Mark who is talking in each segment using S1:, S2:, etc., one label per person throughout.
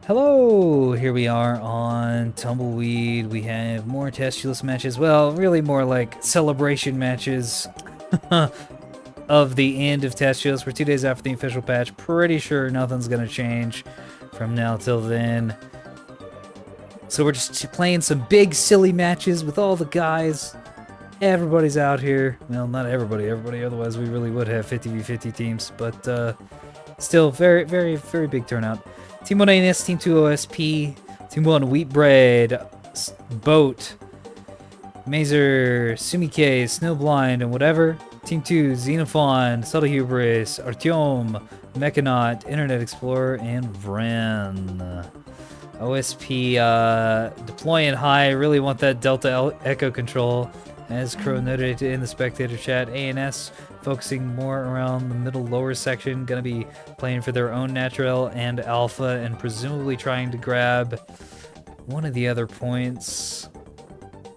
S1: Hello! Here we are on Tumbleweed. We have more Testulous matches. Well, really more like celebration matches of the end of Testulous. We're 2 days after the official patch. Pretty sure nothing's gonna change from now till then. So we're just playing some big, silly matches with all the guys. Everybody's out here. Well, not everybody. Otherwise we really would have 50v50 teams. But still, very, very, very big turnout. Team 1 ANS, Team 2 OSP, Team 1 Wheat Bread, Boat, Mazer, Sumike, Snowblind, and whatever. Team 2 Xenophon, Subtle Hubris, Artyom, Mechanaut, Internet Explorer, and Vren. OSP deploying high, really want that Delta Echo control. As Crow noted in the spectator chat, ANS focusing more around the middle lower section, gonna be playing for their own natural and alpha and presumably trying to grab one of the other points.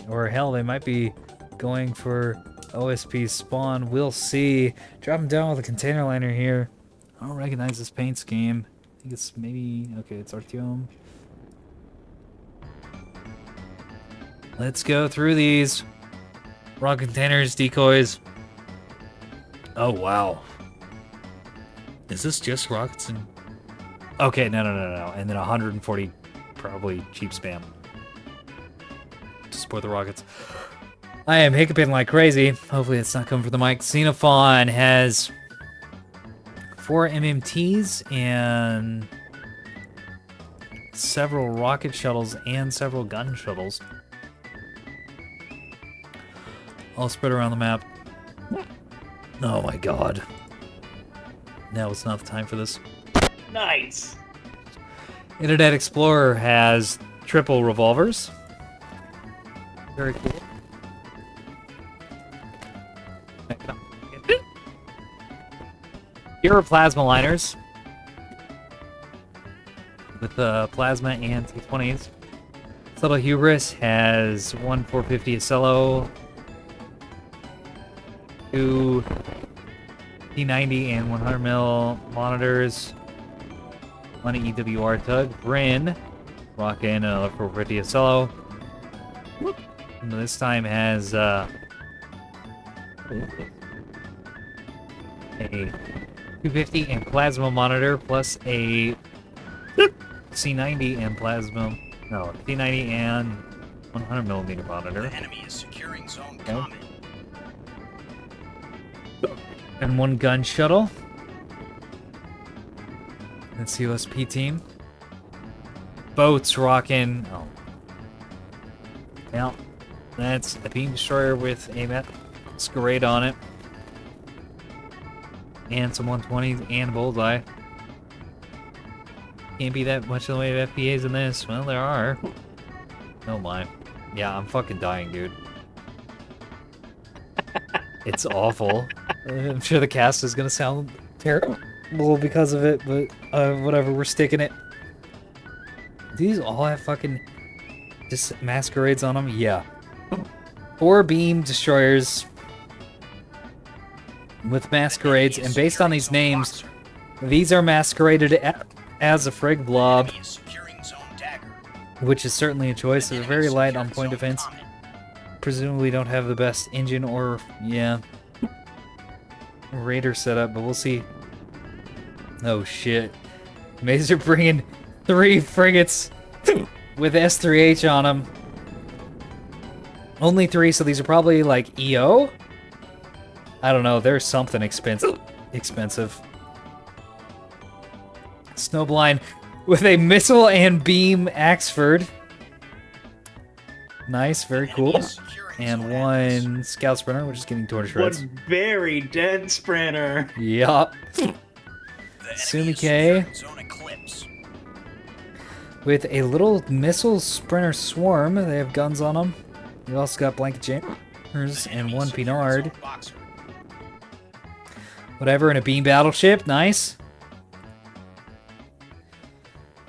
S1: Or hell, they might be going for OSP's spawn. We'll see. Drop him down with a container liner here. I don't recognize this paint scheme. I think it's maybe... okay, it's Artyom. Let's go through these. Rock containers, decoys. Oh, wow. Is this just rockets and... okay, no. And then 140 probably cheap spam to support the rockets. I am hiccuping like crazy. Hopefully it's not coming from the mic. Xenophon has 4 MMTs and several rocket shuttles and several gun shuttles. All spread around the map. Oh my god. Now it's not the time for this.
S2: Nice!
S1: Internet Explorer has triple revolvers. Very cool. Here are plasma liners. With plasma and T20s. Subtle Hubris has 1 450 Acello. 2 T90 and 100mm monitors. 1 EWR tug. Bryn rocking another 450 Acello. And this time has a 250 and plasma monitor plus a C90 and plasma. No, T90 and 100mm monitor.
S2: The enemy is securing zone common.
S1: And 1 gun shuttle. That's the USP team. Boats rocking. Oh. Yeah. That's a beam destroyer with a masquerade on it. And some 120s and a bullseye. Can't be that much in the way of FPAs in this. Well, there are. Oh my. Yeah, I'm fucking dying, dude. It's awful. I'm sure the cast is gonna sound terrible because of it, but whatever, we're sticking it. These all have fucking just masquerades on them? Yeah. 4 beam destroyers with masquerades, and based on these names, these are masqueraded as a frig blob, which is certainly a choice. They're very light on point defense. Presumably don't have the best engine or, yeah, raider setup, but we'll see. Oh shit. Mazer bringing 3 frigates with S3H on them. Only 3, so these are probably like EO? I don't know, there's something expensive. Snowblind with a missile and beam Axford. Nice, very cool. And 1 scout sprinter, which is getting torn to shreds.
S2: One very dead sprinter.
S1: Yup. Sumike with a little missile sprinter swarm. They have guns on them. We also got blanket jammers and 1 Pinard. Whatever, in a beam battleship. Nice.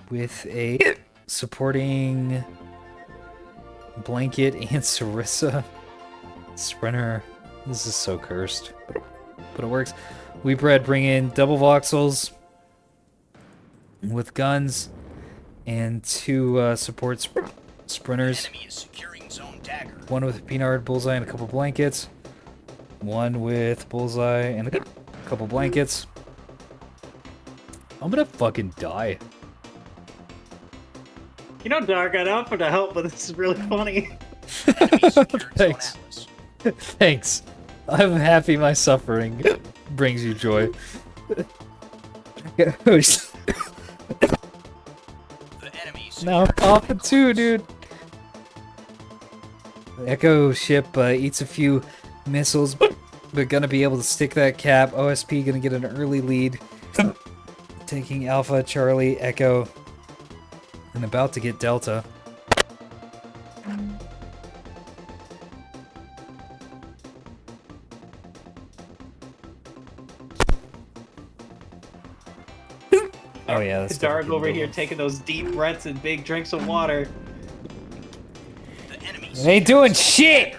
S1: With a supporting blanket and Sarissa sprinter. This is so cursed, but it works. We bred bring in double voxels with guns and 2 support sprinters.
S2: Enemy is securing zone dagger.
S1: 1 with a peanut bullseye and a couple blankets. 1 with bullseye and a couple blankets. I'm gonna fucking die.
S2: You know, Dark, I'd offer to help, but this is really funny.
S1: Thanks. Thanks. I'm happy my suffering brings you joy. Now I'm coughing too, dude. The Echo ship eats a few missiles, but gonna be able to stick that cap. OSP gonna get an early lead. Taking Alpha, Charlie, Echo, and about to get Delta. Oh yeah, that's
S2: Dark over here taking those deep breaths and big drinks of water.
S1: They ain't doing shit! A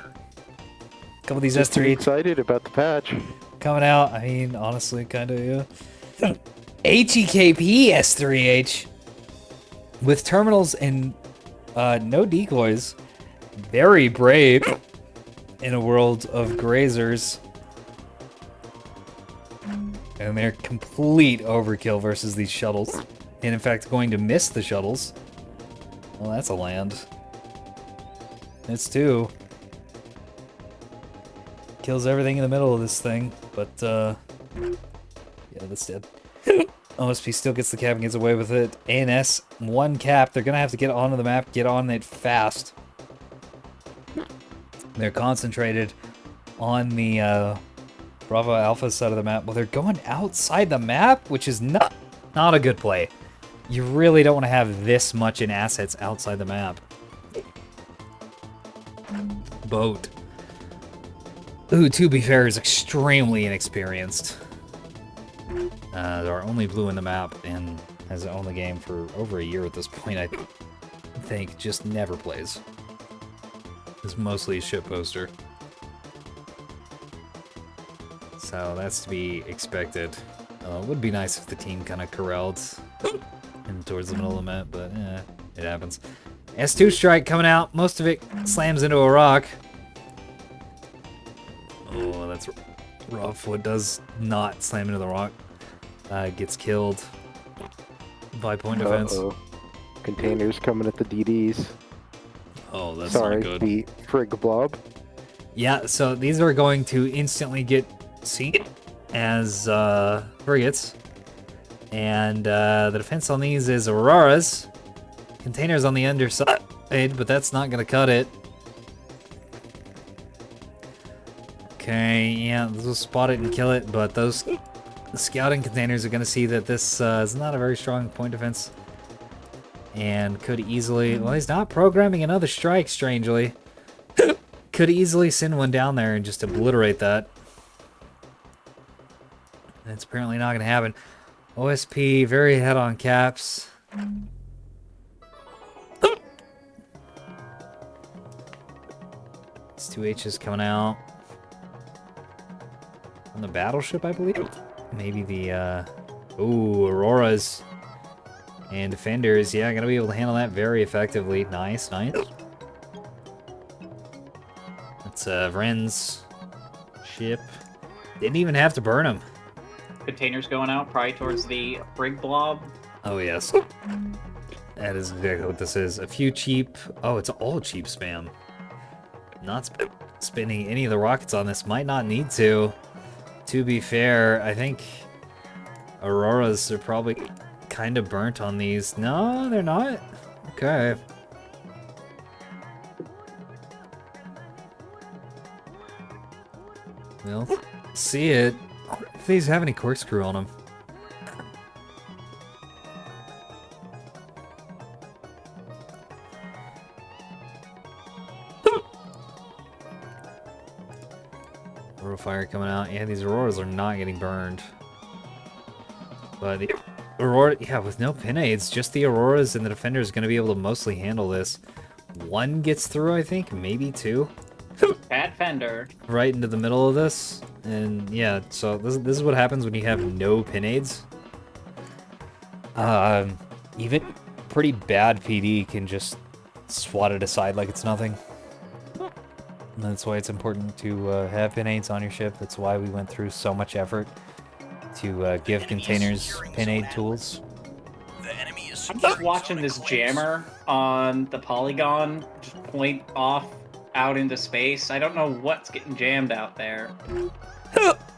S1: couple of these
S3: Just too
S1: S3
S3: excited about the patch.
S1: coming out. I mean, honestly, kind of, yeah. HEKP S3H with terminals and no decoys. Very brave in a world of grazers. And they're complete overkill versus these shuttles. And in fact, going to miss the shuttles. Well, that's a land. It's 2. Kills everything in the middle of this thing, but, yeah, that's dead. OSP still gets the cap and gets away with it. ANS, 1 cap. They're gonna have to get onto the map, get on it fast. They're concentrated on the, Bravo Alpha side of the map. Well, they're going outside the map, which is not a good play. You really don't want to have this much in assets outside the map. Boat. Ooh, to be fair, is extremely inexperienced. Our only blue in the map and has owned the game for over a year at this point, I think. Just never plays. Is mostly a shit poster. So that's to be expected. Would be nice if the team kind of corralled in towards the middle of the map, but it happens. S2 strike coming out. Most of it slams into a rock. Oh, that's rough. What does not slam into the rock gets killed by point defense.
S3: Containers coming at the DDs.
S1: Oh, that's
S3: Sorry,
S1: not good.
S3: the frig blob.
S1: Yeah, so these are going to instantly get seen as frigates. And the defense on these is Auroras. Containers on the underside, but that's not going to cut it. Okay, yeah, this will spot it and kill it, but those scouting containers are going to see that this is not a very strong point defense. And could easily... Well, he's not programming another strike, strangely. Could easily send one down there and just obliterate that. That's apparently not going to happen. OSP, very ahead on caps. It's 2 H's coming out. On the battleship, I believe? Maybe the, ooh, Auroras and Defenders. Yeah, gonna be able to handle that very effectively. Nice, nice. That's, Vren's ship. Didn't even have to burn him.
S2: Containers going out, probably towards the brig blob.
S1: Oh, yes. That is exactly what this is. A few cheap... Oh, it's all cheap spam. Not spinning any of the rockets on this. Might not need to. To be fair, I think Auroras are probably kind of burnt on these. No, they're not. Okay. Well, see it. If these have any corkscrew on them. Fire coming out. Yeah, these Auroras are not getting burned. But the Aurora, yeah, with no pinades, just the Auroras and the Defender is going to be able to mostly handle this. 1 gets through, I think, maybe 2.
S2: Bad Fender.
S1: Right into the middle of this. And yeah, so this is what happens when you have no pinades. pretty bad PD can just swat it aside like it's nothing. And that's why it's important to have pin aids on your ship. That's why we went through so much effort to give containers pin aid tools.
S2: I'm just watching this jammer on the polygon just point off out into space. I don't know what's getting jammed out there.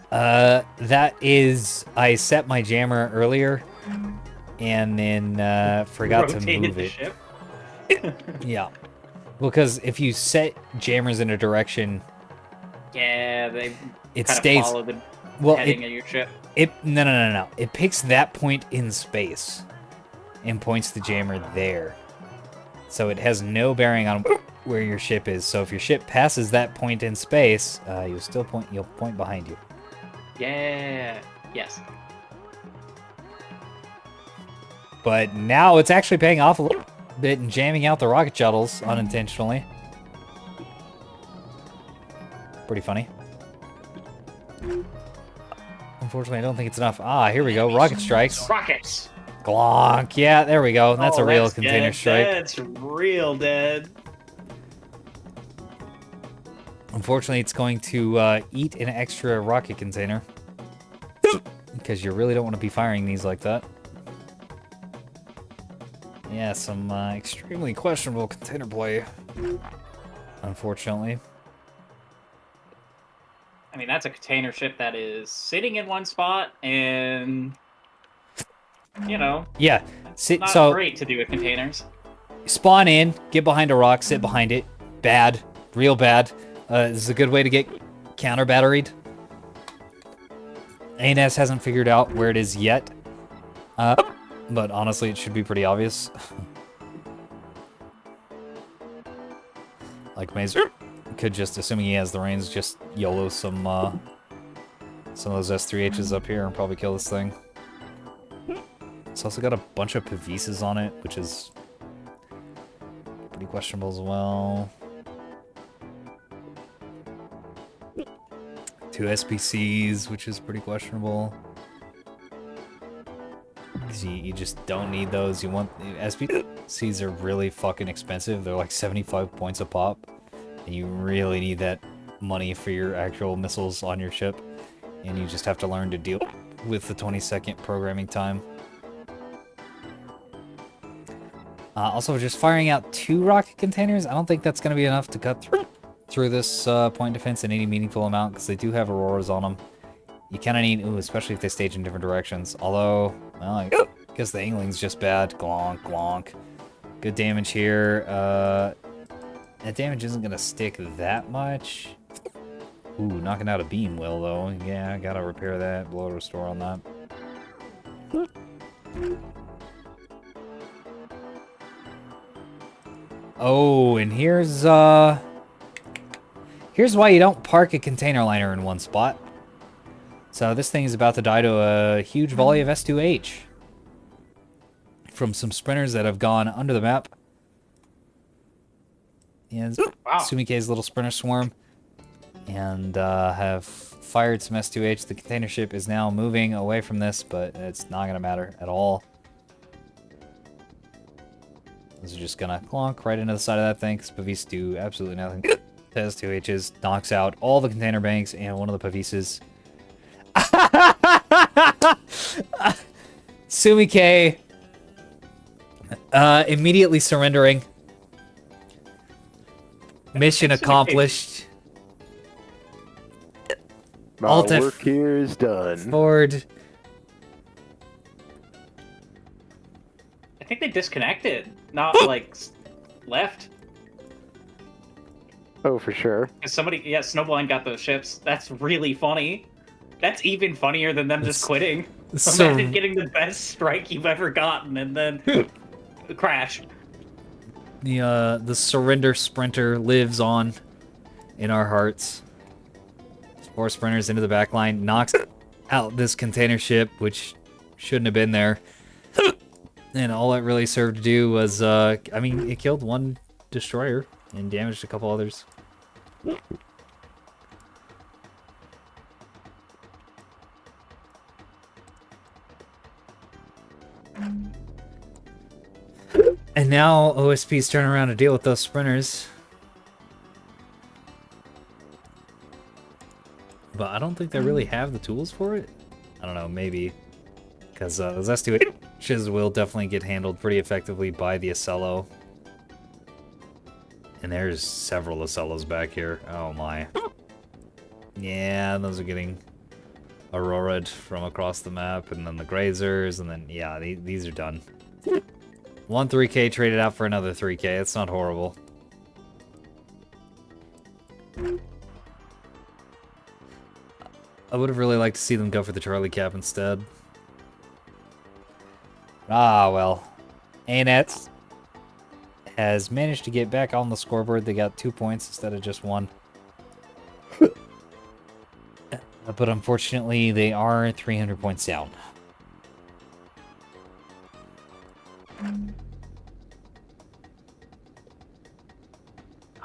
S1: That is, I set my jammer earlier, and then forgot to
S2: Rotated
S1: move
S2: the
S1: it.
S2: ship.
S1: Yeah, because if you set jammers in a direction,
S2: Yeah, they
S1: it
S2: kind of
S1: stays.
S2: follow the
S1: Well,
S2: heading of your ship.
S1: No. It picks that point in space and points the jammer there. So it has no bearing on where your ship is. So if your ship passes that point in space, you'll point behind you.
S2: Yeah. Yes.
S1: But now it's actually paying off a little bit and jamming out the rocket shuttles unintentionally. Pretty funny. Unfortunately, I don't think it's enough. Ah, here we go. Rocket strikes.
S2: Rockets.
S1: Glonk. Yeah, there we go. That's a real container
S2: dead.
S1: strike.
S2: That's real dead.
S1: Unfortunately, it's going to eat an extra rocket container. Because you really don't want to be firing these like that. Yeah, some extremely questionable container play. Unfortunately.
S2: I mean, that's a container ship that is sitting in one spot and, you know,
S1: Yeah.
S2: not great to do with containers.
S1: Spawn in, get behind a rock, sit behind it. Bad. Real bad. This is a good way to get counter-batteried. ANS hasn't figured out where it is yet. But honestly, it should be pretty obvious. Like Maze could just, assuming he has the reins, just YOLO some of those S3Hs up here and probably kill this thing. It's also got a bunch of Pavises on it, which is pretty questionable as well. 2 SPCs, which is pretty questionable. Because you just don't need those. You want... SPCs are really fucking expensive. They're like 75 points a pop. And you really need that money for your actual missiles on your ship. And you just have to learn to deal with the 20-second programming time. Also, just firing out 2 rocket containers, I don't think that's going to be enough to cut through this point defense in any meaningful amount, because they do have auroras on them. You kind of need, ooh, especially if they stage in different directions. Although, well, I guess the angling's just bad. Glonk, glonk. Good damage here. That damage isn't going to stick that much. Ooh, knocking out a beam will, though. Yeah, I gotta repair that. Blow a restore on that. Oh, and here's why you don't park a container liner in one spot. So this thing is about to die to a huge volley of S2H. From some sprinters that have gone under the map. And
S2: Wow.
S1: Sumike's little sprinter swarm. And have fired some S2H. The container ship is now moving away from this, but it's not going to matter at all. This is just going to clonk right into the side of that thing, because Pavis do absolutely nothing. S2Hs knocks out all the container banks and one of the Pavises. Sumike immediately surrendering. Mission accomplished.
S3: My
S1: Alt F
S3: work here is done.
S1: forward.
S2: I think they disconnected, not like left.
S3: Oh, for sure.
S2: Because somebody, yeah, Snowblind got those ships. That's really funny. That's even funnier than them just quitting.
S1: So-
S2: Imagine getting the best strike you've ever gotten and then crash.
S1: The surrender sprinter lives on in our hearts. 4 sprinters into the back line, knocks out this container ship, which shouldn't have been there. And all it really served to do was, I mean, it killed 1 destroyer and damaged a couple others. And now OSP's turning around to deal with those sprinters. But I don't think they really have the tools for it. I don't know, maybe. Because those S2H's will definitely get handled pretty effectively by the Acello. And there's several Acellos back here. Oh my. Yeah, those are getting Aurora'd from across the map. And then the Grazers. And then, yeah, these are done. One 3K traded out for another 3K. It's not horrible. I would have really liked to see them go for the Charlie Cap instead. Ah, well. ANET has managed to get back on the scoreboard. They got 2 points instead of just 1. But unfortunately, they are 300 points down.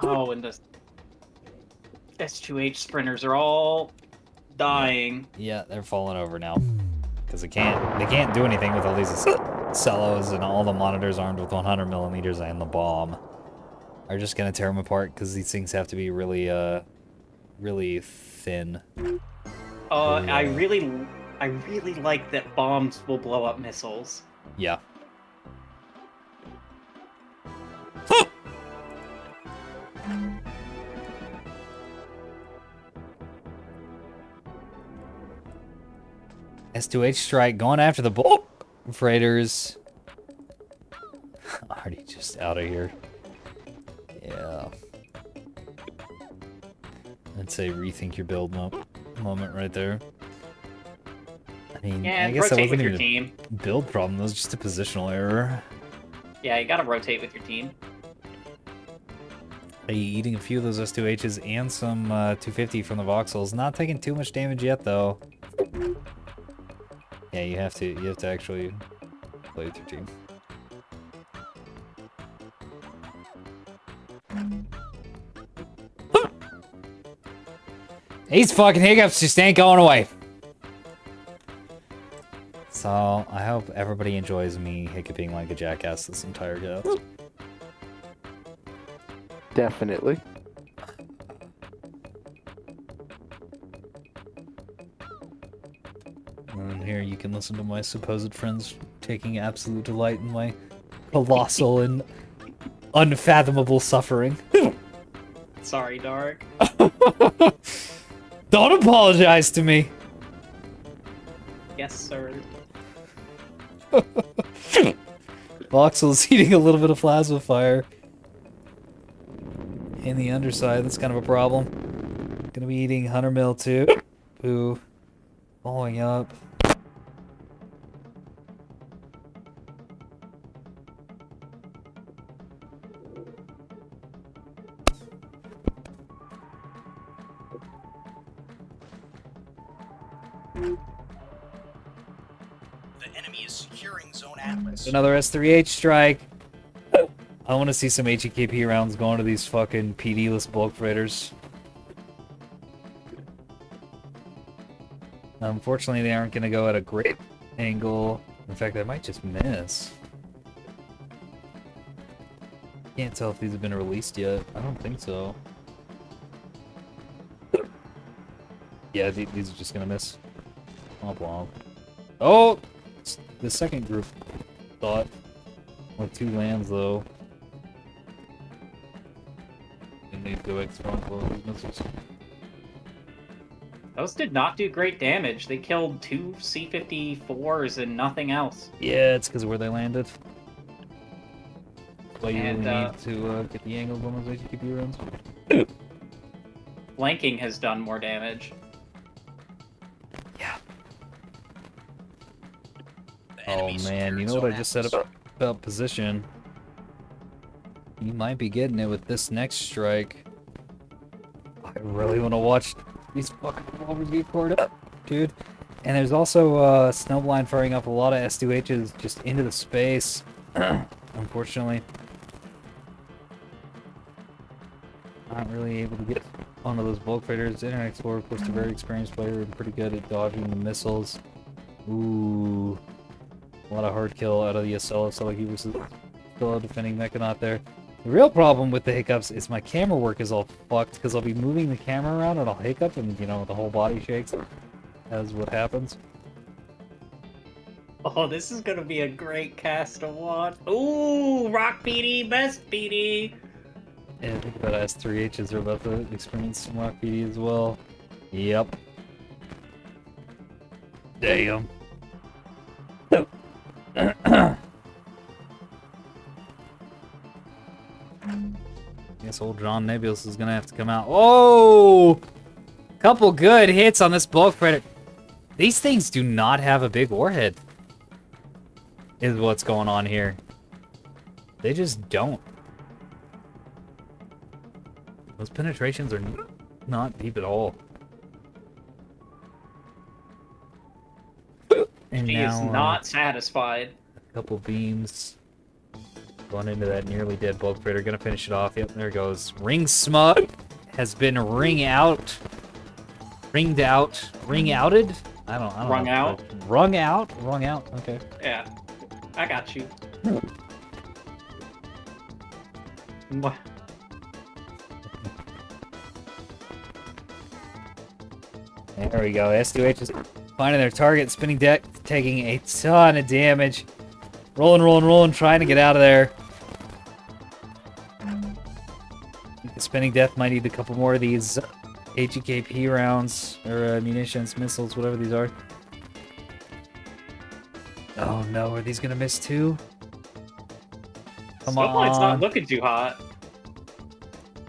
S2: Oh, and the S2H sprinters are all dying.
S1: Yeah, they're falling over now. Because they can't do anything with all these cellos and all the monitors armed with 100 millimeters and the bomb. Are just gonna tear them apart because these things have to be really, really thin.
S2: I really like that bombs will blow up missiles.
S1: Yeah. S2H strike going after the bull freighters. Already just out of here. Yeah. I'd say rethink your build moment right there. I mean,
S2: Yeah,
S1: I guess that
S2: rotate
S1: wasn't
S2: with your
S1: even
S2: team.
S1: a build problem. That was just a positional error.
S2: Yeah, you gotta rotate with your team.
S1: Eating a few of those S2Hs and some 250 from the voxels. Not taking too much damage yet, though. Yeah, you have to actually play with your team. These fucking hiccups just ain't going away. So, I hope everybody enjoys me hiccuping like a jackass this entire go.
S3: Definitely.
S1: And here you can listen to my supposed friends taking absolute delight in my colossal and unfathomable suffering.
S2: Sorry, Dark.
S1: Don't apologize to me.
S2: Yes, sir.
S1: Voxel's eating a little bit of plasma fire. In the underside, that's kind of a problem. Gonna be eating 100 mil too. Ooh. Blowing up.
S4: The enemy is securing Zone Atlas.
S1: Another S3H strike. I want to see some HEKP rounds going to these fucking PD-less bulk freighters. Unfortunately, they aren't going to go at a great angle. In fact, they might just miss. Can't tell if these have been released yet. I don't think so. Yeah, these are just going to miss. Womp womp. Oh! It's the second group thought. With 2 lands, though. And they go extra on those missiles.
S2: Those did not do great damage. They killed 2 C-54s and nothing else.
S1: Yeah, it's because of where they landed. That's why you
S2: And,
S1: really need to get the angles on those HTTP runs.
S2: Flanking has done more damage.
S1: Yeah.
S4: The
S1: Oh
S4: enemy
S1: man, you
S4: secured
S1: know what
S4: Zone
S1: I just said
S4: Atlas.
S1: about position? You might be getting it with this next strike. I really want to watch these fucking revolvers get caught up, dude. And there's also Snowblind firing up a lot of S2Hs just into the space, unfortunately. Not really able to get onto those bulk freighters. Internet Explorer, of course, a very experienced player and pretty good at dodging the missiles. Ooh. A lot of hard kill out of the Acello, so like he versus Still defending Mechanaut there. The real problem with the hiccups is my camera work is all fucked because I'll be moving the camera around and I'll hiccup and, you know, the whole body shakes. That's what happens.
S2: Oh, this is gonna be a great cast to watch. Ooh, Rock PD, best PD.
S1: Yeah, I think about S3Hs are about to experience some Rock PD as well. Yep. Damn. Guess old John Nebulous is gonna have to come out. Oh! Couple good hits on this bulk predator. These things do not have a big warhead. Is what's going on here. They just don't. Those penetrations are not deep at all. And
S2: She
S1: now,
S2: is not satisfied.
S1: a couple beams going into that nearly dead bulk predator. Gonna finish it off. Yep, there it goes. Ring Smug has been ringed out. Ring outed? I don't
S2: Rung
S1: know.
S2: out?
S1: Rung out? Rung out, okay.
S2: Yeah, I got you. What?
S1: There we go. S2H is finding their target. Spinning deck, taking a ton of damage. Rolling, rolling, rolling, trying to get out of there. The Spinning Death might need a couple more of these HEKP rounds, or munitions, missiles, whatever these are. Oh no, are these gonna miss too? Come
S2: Snowbline's
S1: on.
S2: not looking too hot.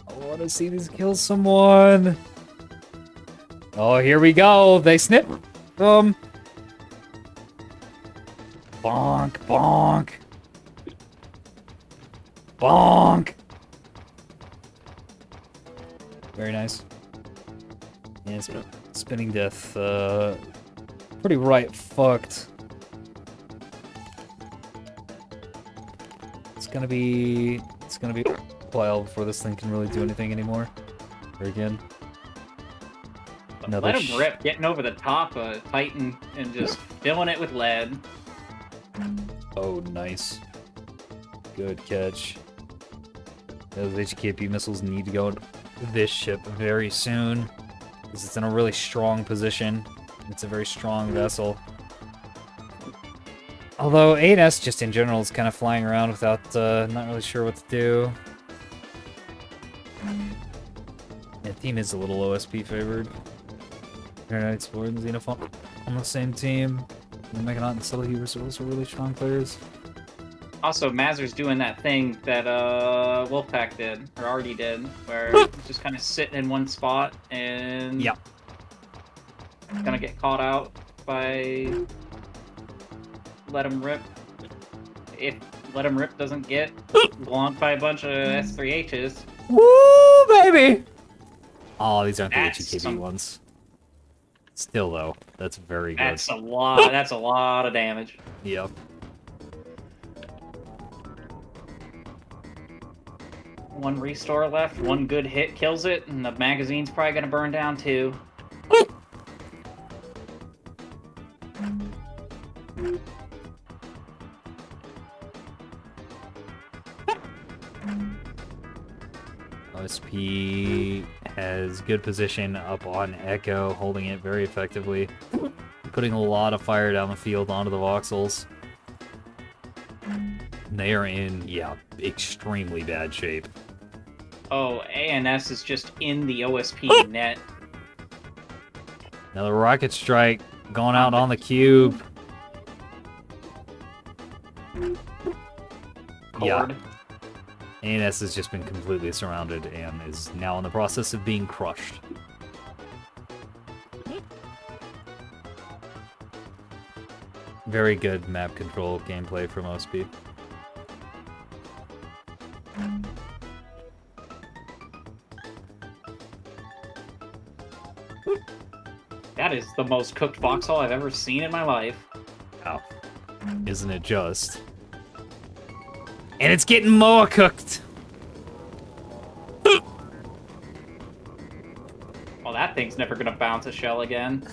S1: I want to see these kill someone. Oh, here we go. They snip. Bonk, bonk. Bonk. Very nice. Yeah, Spinning Death, pretty right fucked. It's gonna be a while before this thing can really do anything anymore. Or again. Another
S2: Let him rip, getting over the top of Titan and just filling it with lead.
S1: Oh, nice. Good catch. Those HKP missiles need to go to this ship very soon, because it's in a really strong position. It's a very strong vessel. Although A&S just in general is kind of flying around without, not really sure what to do. Yeah, team is a little OSP favored. Internet Explorer and Xenophon on the same team. And Mechanaut and Subtle Hubris are also really strong players.
S2: Also, Mazer's doing that thing that Wolfpack did, or already did, where he's just kind of sitting in one spot and
S1: Yep.
S2: gonna get caught out by Let Him Rip. If Let Him Rip doesn't get blonked by a bunch of S3Hs.
S1: Woo, baby! Oh, these aren't the
S2: That's
S1: HEKB
S2: some-
S1: ones. Still, though, that's very good.
S2: That's a lot. That's a lot of damage.
S1: Yep.
S2: One restore left. One good hit kills it, and the magazine's probably gonna burn down too.
S1: OSP has good position up on Echo, holding it very effectively. Putting a lot of fire down the field onto the voxels. They are in, yeah, extremely bad shape.
S2: Oh, ANS is just in the OSP net.
S1: Another rocket strike going out on the cube. Yeah.
S2: Cord.
S1: ANS has just been completely surrounded and is now in the process of being crushed. Very good map control gameplay from OSP.
S2: That is the most cooked foxhole I've ever seen in my life.
S1: Wow. Isn't it just? And it's getting more cooked!
S2: Well, that thing's never gonna bounce a shell again.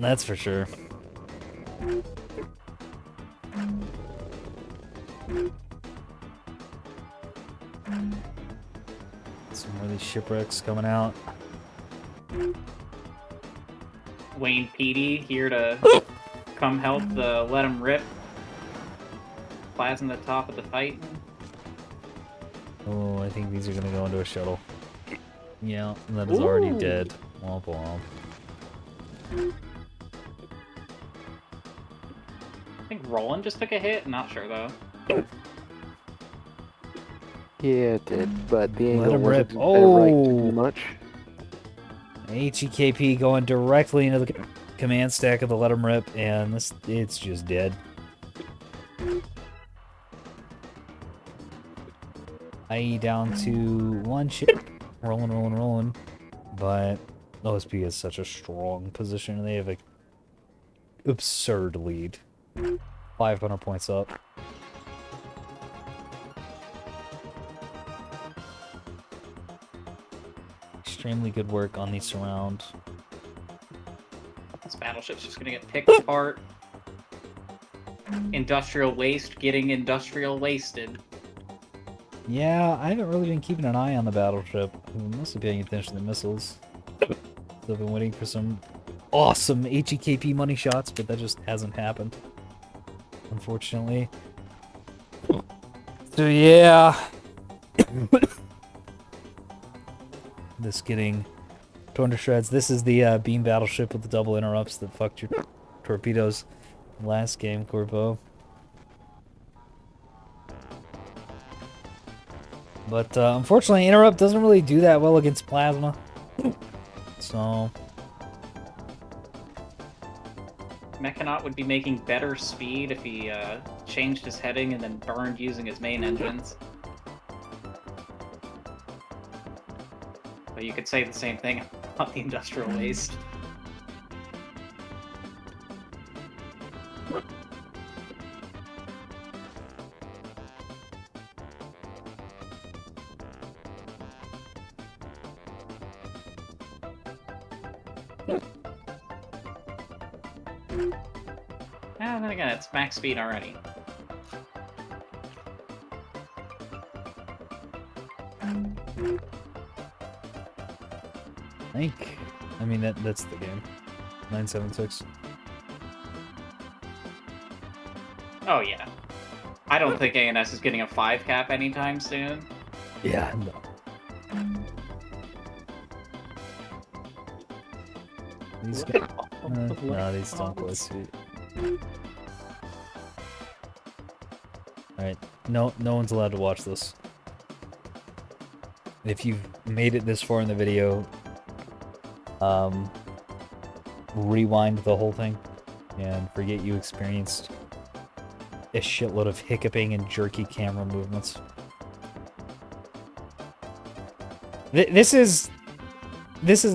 S1: That's for sure. Some more of these shipwrecks coming out.
S2: Wayne Petey here to come help the Let 'em Rip. Plasma the top of the fight.
S1: Oh, I think these are gonna go into a shuttle. Yeah, that is already dead. Womp womp.
S2: I think Roland just took a hit. Not sure though.
S3: Yeah, it did, but the
S1: Let
S3: angle
S1: him
S3: wasn't
S1: rip.
S3: quite right
S1: Oh!
S3: too much.
S1: HEKP going directly into the command stack of the Let 'em Rip, and it's just dead. IE down to one ship. Rolling. But OSP is such a strong position, and they have a absurd lead. 500 points up. Extremely good work on the surround.
S2: This battleship's just gonna get picked apart. Industrial waste getting industrial wasted.
S1: Yeah, I haven't really been keeping an eye on the battleship. I'm mostly paying attention to the missiles. I've been waiting for some awesome HEKP money shots, but that just hasn't happened, unfortunately. So yeah, this getting torn to shreds. This is the beam battleship with the double interrupts that fucked your torpedoes last game, Corpo. But unfortunately, interrupt doesn't really do that well against plasma. So
S2: Mechanaut would be making better speed if he changed his heading and then burned using his main engines. But you could say the same thing about the industrial waste. And then again, it's max speed already.
S1: I mean that's the game. 976.
S2: Oh yeah. I don't think ANS is getting a 5 cap anytime soon.
S1: Yeah, no. These guys, no, these don't go sweet. Alright, no one's allowed to watch this. If you've made it this far in the video, rewind the whole thing and forget you experienced a shitload of hiccuping and jerky camera movements. This is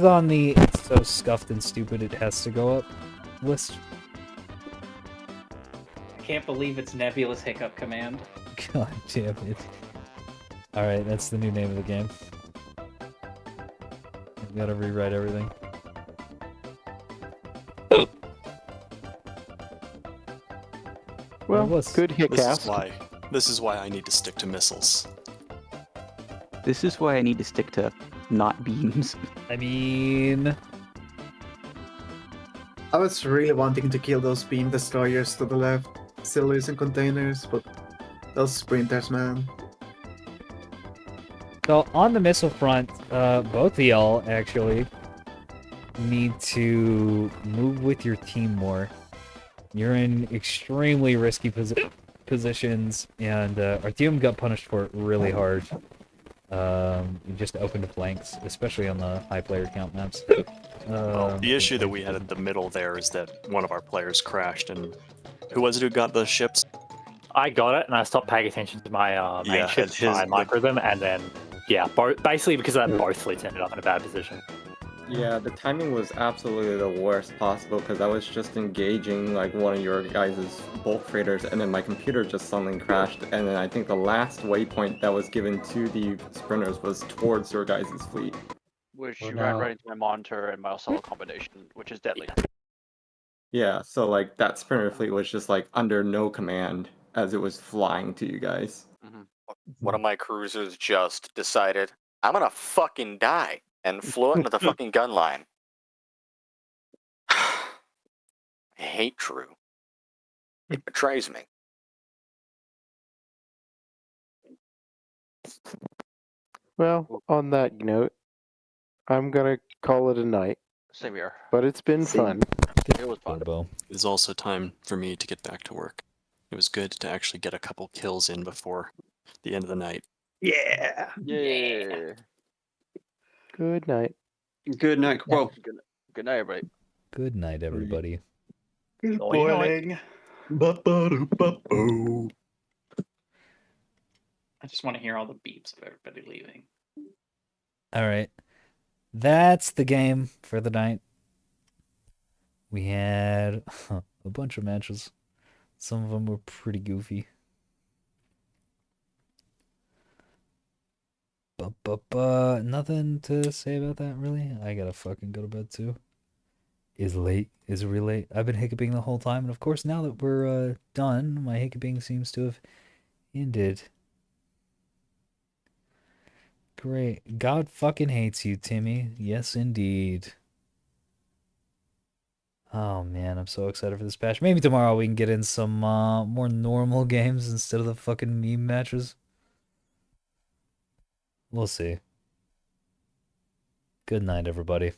S1: on the it's so scuffed and stupid it has to go up list.
S2: I can't believe it's Nebulous Hiccup Command.
S1: God damn it. Alright, that's the new name of the game. I've gotta rewrite everything.
S3: Well,
S1: was-
S3: good hit
S5: This
S3: cast.
S5: is why I need to stick to missiles.
S6: This is why I need to stick to not beams.
S1: I mean...
S7: I was really wanting to kill those beam destroyers to the left, still using containers, but those sprinters, man.
S1: So, on the missile front, both of y'all, actually, need to move with your team more. You're in extremely risky positions, and Artyom got punished for it really hard. You just opened flanks, especially on the high player count maps.
S5: Well, the issue that we had at the middle there is that one of our players crashed, and who was it who got the ships?
S8: I got it, and I stopped paying attention to my main
S5: Yeah,
S8: ships,
S5: his-
S8: I micro them, and then, yeah, basically because of that, both fleets ended up in a bad position.
S9: Yeah, the timing was absolutely the worst possible because I was just engaging like one of your guys' bulk freighters and then my computer just suddenly crashed and then I think the last waypoint that was given to the sprinters was towards your guys' fleet.
S10: Which you ran right into my monitor and my Osella combination, which is deadly.
S9: Yeah, so like that sprinter fleet was just like under no command as it was flying to you guys.
S11: One of my cruisers just decided, I'm gonna fucking die, and flew into the fucking gun line. I hate True. It betrays me.
S3: Well, on that note, I'm gonna call it a night.
S10: Same here.
S3: But it's been fun.
S10: It was fun.
S5: It is also time for me to get back to work. It was good to actually get a couple kills in before the end of the night.
S12: Yeah.
S10: Yeah.
S3: Good night.
S12: Good night, Quo.
S10: Good night, everybody.
S1: Good night, everybody.
S12: Good
S2: morning.
S12: Ba-ba-do-ba-boo.
S2: I just want to hear all the beeps of everybody leaving.
S1: All right. That's the game for the night. We had a bunch of matches. Some of them were pretty goofy. Nothing to say about that, really. I gotta fucking go to bed, too. Is late. Is really late. I've been hiccuping the whole time, and of course, now that we're done, my hiccuping seems to have ended. Great. God fucking hates you, Timmy. Yes, indeed. Oh man, I'm so excited for this patch. Maybe tomorrow we can get in some more normal games instead of the fucking meme matches. We'll see. Good night, everybody.